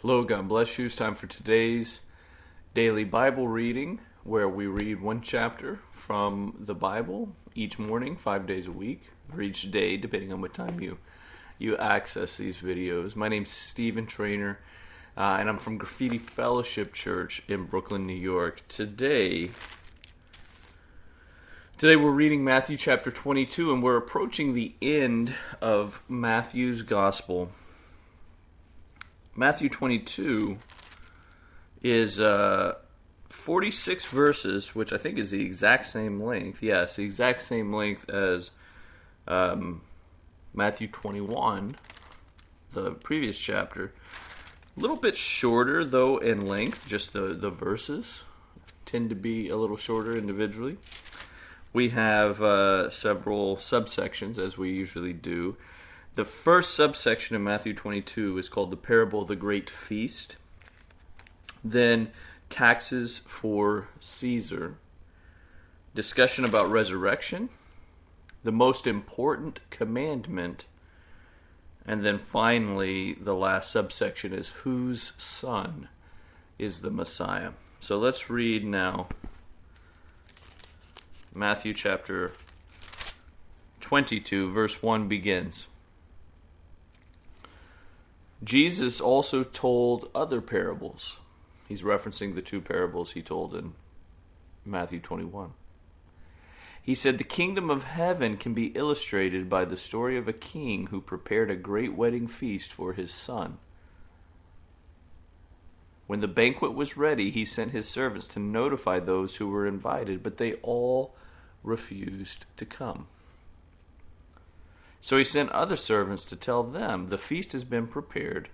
Hello, God bless you. It's time for today's daily Bible reading, where we read one chapter from the Bible each morning, 5 days a week, or each day, depending on what time you access these videos. My name's Stephen Trainer, and I'm from Graffiti Fellowship Church in Brooklyn, New York. Today we're reading Matthew chapter 22, and we're approaching the end of Matthew's Gospel. Matthew 22 is 46 verses, which I think is the exact same length. Yes, the exact same length as Matthew 21, the previous chapter. A little bit shorter, though, in length. Just the verses tend to be a little shorter individually. We have several subsections, as we usually do. The first subsection of Matthew 22 is called the Parable of the Great Feast. Then taxes for Caesar. Discussion about resurrection. The most important commandment. And then finally, the last subsection is whose son is the Messiah. So let's read now Matthew chapter 22, verse 1 begins. Jesus also told other parables. He's referencing the two parables he told in Matthew 21. He said, "The kingdom of heaven can be illustrated by the story of a king who prepared a great wedding feast for his son. When the banquet was ready, he sent his servants to notify those who were invited, but they all refused to come. So he sent other servants to tell them, 'The feast has been prepared.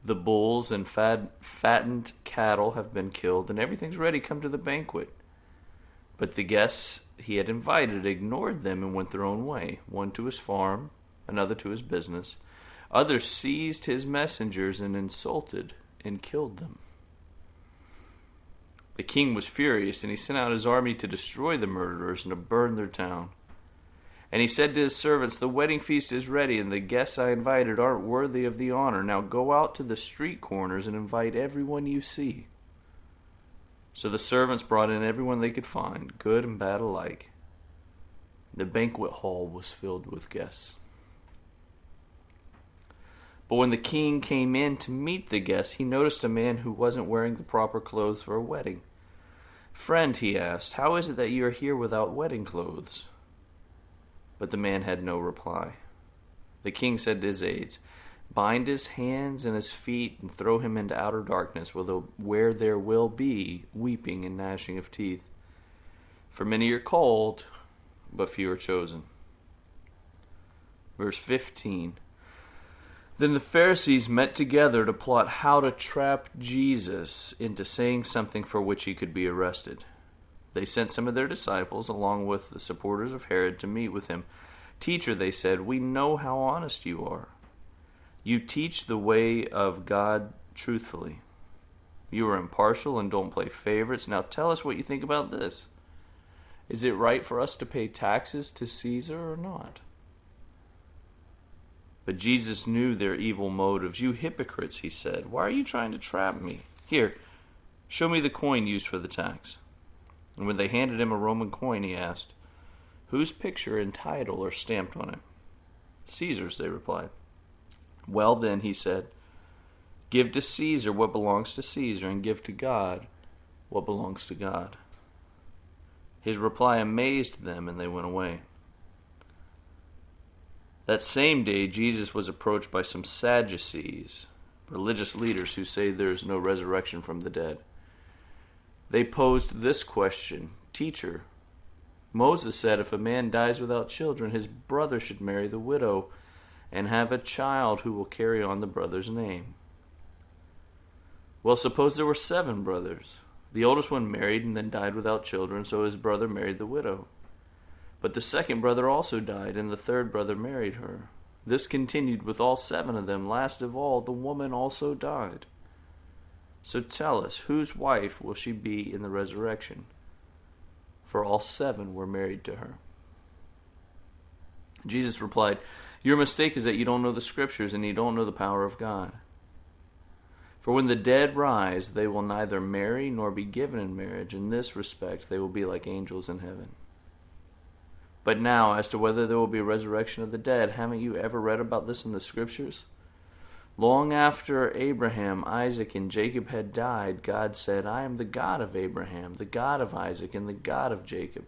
The bulls and fattened cattle have been killed, and everything's ready. Come to the banquet.' But the guests he had invited ignored them and went their own way, one to his farm, another to his business. Others seized his messengers and insulted and killed them. The king was furious, and he sent out his army to destroy the murderers and to burn their town. And he said to his servants, 'The wedding feast is ready, and the guests I invited aren't worthy of the honor. Now go out to the street corners and invite everyone you see.' So the servants brought in everyone they could find, good and bad alike. The banquet hall was filled with guests. But when the king came in to meet the guests, he noticed a man who wasn't wearing the proper clothes for a wedding. 'Friend,' he asked, 'how is it that you are here without wedding clothes?' But the man had no reply. The king said to his aides, 'Bind his hands and his feet and throw him into outer darkness, where there will be weeping and gnashing of teeth. For many are called, but few are chosen.'" Verse 15. Then the Pharisees met together to plot how to trap Jesus into saying something for which he could be arrested. They sent some of their disciples, along with the supporters of Herod, to meet with him. "Teacher," they said, "we know how honest you are. You teach the way of God truthfully. You are impartial and don't play favorites. Now tell us what you think about this. Is it right for us to pay taxes to Caesar or not?" But Jesus knew their evil motives. "You hypocrites," he said, "why are you trying to trap me? Here, show me the coin used for the tax." And when they handed him a Roman coin, he asked, "Whose picture and title are stamped on it?" "Caesar's," they replied. "Well then," he said, "give to Caesar what belongs to Caesar, and give to God what belongs to God." His reply amazed them, and they went away. That same day, Jesus was approached by some Sadducees, religious leaders who say there is no resurrection from the dead. They posed this question, "Teacher, Moses said if a man dies without children, his brother should marry the widow and have a child who will carry on the brother's name. Well, suppose there were 7 brothers. The oldest one married and then died without children, so his brother married the widow. But the second brother also died, and the third brother married her. This continued with all 7 of them. Last of all, the woman also died. So tell us, whose wife will she be in the resurrection? For all 7 were married to her." Jesus replied, "Your mistake is that you don't know the Scriptures and you don't know the power of God. For when the dead rise, they will neither marry nor be given in marriage. In this respect, they will be like angels in heaven. But now, as to whether there will be a resurrection of the dead, haven't you ever read about this in the Scriptures? Long after Abraham, Isaac, and Jacob had died, God said, I am the God of Abraham, the God of Isaac, and the God of Jacob.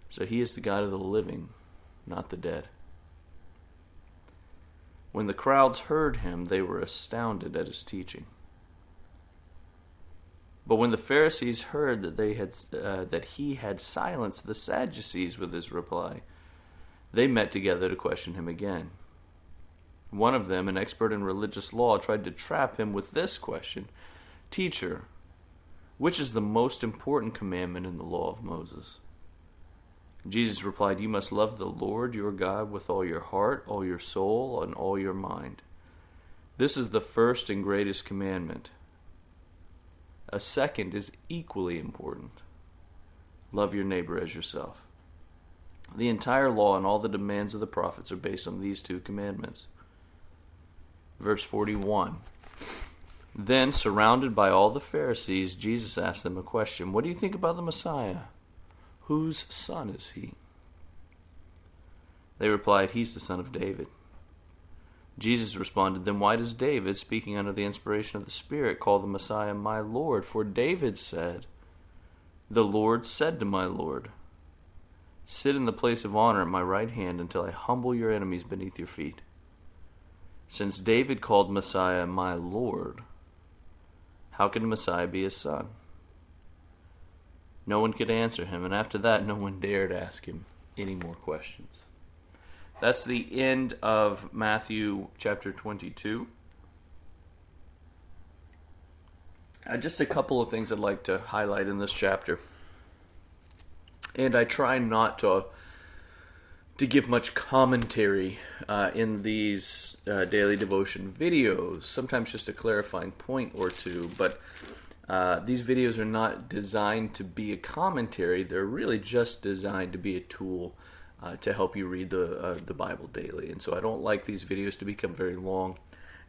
So he is the God of the living, not the dead. When the crowds heard him, they were astounded at his teaching. But when the Pharisees heard that he had silenced the Sadducees with his reply, they met together to question him again. One of them, an expert in religious law, tried to trap him with this question, Teacher, which is the most important commandment in the law of Moses? Jesus replied, You must love the Lord your God with all your heart, all your soul, and all your mind. This is the first and greatest commandment. A second is equally important. Love your neighbor as yourself. The entire law and all the demands of the prophets are based on these two commandments. Verse 41. Then, surrounded by all the Pharisees, Jesus asked them a question. What do you think about the Messiah? Whose son is he? They replied, He's the son of David. Jesus responded, Then why does David, speaking under the inspiration of the Spirit, call the Messiah my Lord? For David said, The Lord said to my Lord, Sit in the place of honor at my right hand until I humble your enemies beneath your feet. Since David called Messiah my Lord, how can the Messiah be his son? No one could answer him, and after that, no one dared ask him any more questions. That's the end of Matthew chapter 22. Just a couple of things I'd like to highlight in this chapter. And I try not to give much commentary in these daily devotion videos. Sometimes just a clarifying point or two, but these videos are not designed to be a commentary. They're really just designed to be a tool to help you read the Bible daily. And so I don't like these videos to become very long,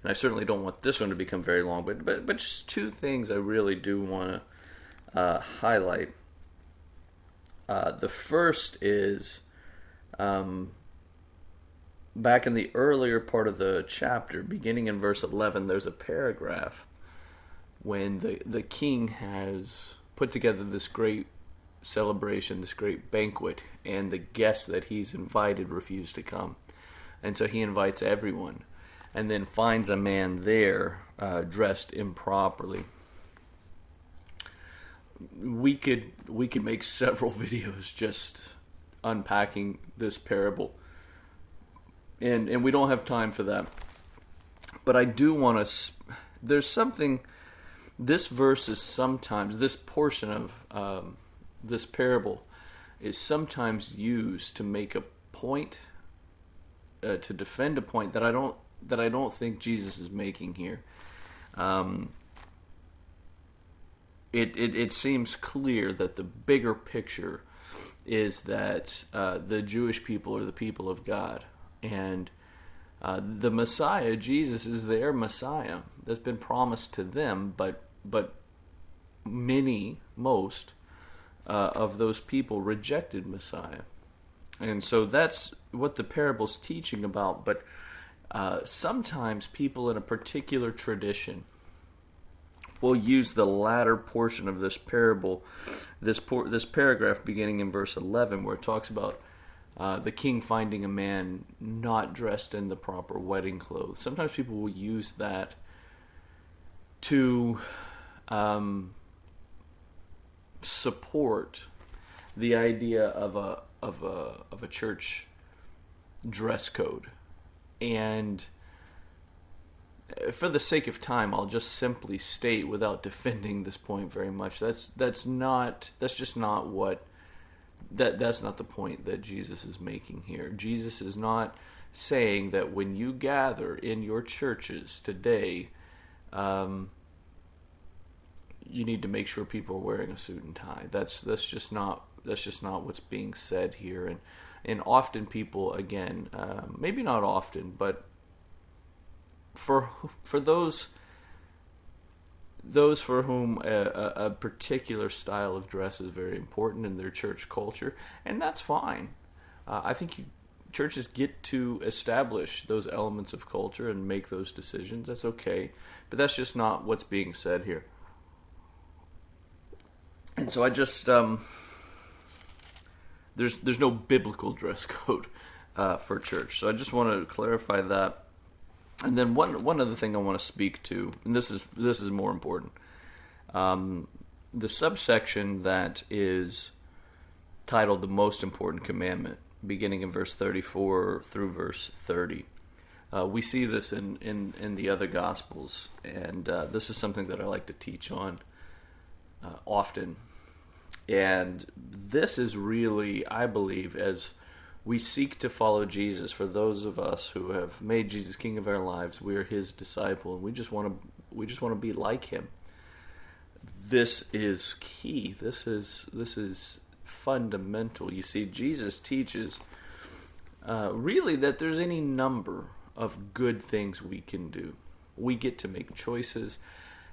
and I certainly don't want this one to become very long. But just two things I really do want to highlight. The first is back in the earlier part of the chapter, beginning in verse 11, there's a paragraph when the king has put together this great celebration, this great banquet, and the guests that he's invited refuse to come. And so he invites everyone and then finds a man there dressed improperly. We could make several videos just unpacking this parable, and we don't have time for that. But I do want to. There's something. This verse is sometimes, this portion of this parable is sometimes used to make a point, to defend a point that I don't think Jesus is making here. It seems clear that the bigger picture is that the Jewish people are the people of God, and the Messiah, Jesus, is their Messiah that's been promised to them, but most of those people rejected Messiah. And so that's what the parable's teaching about. But sometimes people in a particular tradition will use the latter portion of this parable, this paragraph beginning in verse 11, where it talks about the king finding a man not dressed in the proper wedding clothes. Sometimes people will use that to support the idea of a church dress code. And for the sake of time, I'll just simply state, without defending this point very much, that's just not the point that Jesus is making here. Jesus is not saying that when you gather in your churches today, you need to make sure people are wearing a suit and tie. That's just not what's being said here. And often people, again, maybe not often, but for those those for whom a particular style of dress is very important in their church culture, and that's fine. I think churches get to establish those elements of culture and make those decisions. That's okay, but that's just not what's being said here. And so I just there's no biblical dress code for church. So I just want to clarify that. And then one other thing I want to speak to, and this is more important. The subsection that is titled "The Most Important Commandment," beginning in verse 34 through verse 30. We see this in the other Gospels, and this is something that I like to teach on often. And this is really, I believe, as we seek to follow Jesus, for those of us who have made Jesus King of our lives, we are His disciple, and we just want to be like Him. This is key. This is fundamental. You see, Jesus teaches really that there's any number of good things we can do. We get to make choices,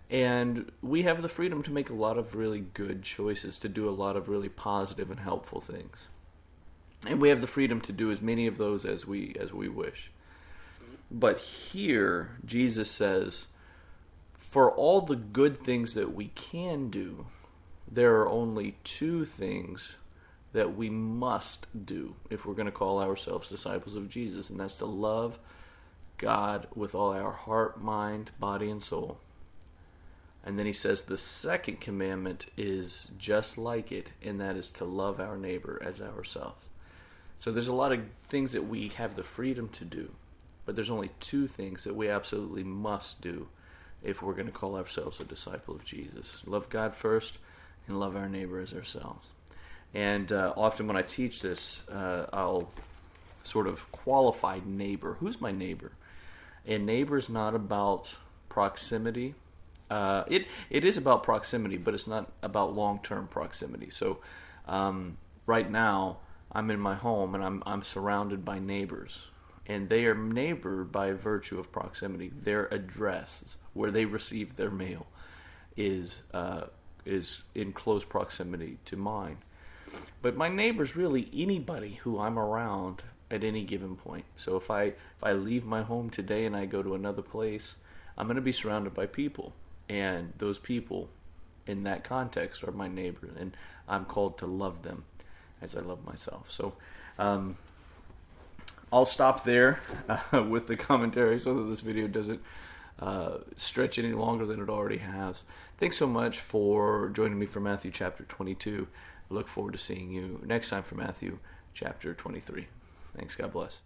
and we have the freedom to make a lot of really good choices, to do a lot of really positive and helpful things. And we have the freedom to do as many of those as we wish. But here, Jesus says, for all the good things that we can do, there are only two things that we must do if we're going to call ourselves disciples of Jesus, and that's to love God with all our heart, mind, body, and soul. And then he says the second commandment is just like it, and that is to love our neighbor as ourselves. So there's a lot of things that we have the freedom to do, but there's only two things that we absolutely must do if we're going to call ourselves a disciple of Jesus. Love God first, and love our neighbor as ourselves. And often when I teach this, I'll sort of qualify neighbor. Who's my neighbor? And neighbor is not about proximity. It is about proximity, but it's not about long-term proximity. So right now, I'm in my home, and I'm surrounded by neighbors. And they are neighbor by virtue of proximity. Their address, where they receive their mail, is in close proximity to mine. But my neighbor's really anybody who I'm around at any given point. So if I leave my home today and I go to another place, I'm going to be surrounded by people. And those people, in that context, are my neighbor. And I'm called to love them as I love myself. So I'll stop there with the commentary so that this video doesn't stretch any longer than it already has. Thanks so much for joining me for Matthew chapter 22. I look forward to seeing you next time for Matthew chapter 23. Thanks. God bless.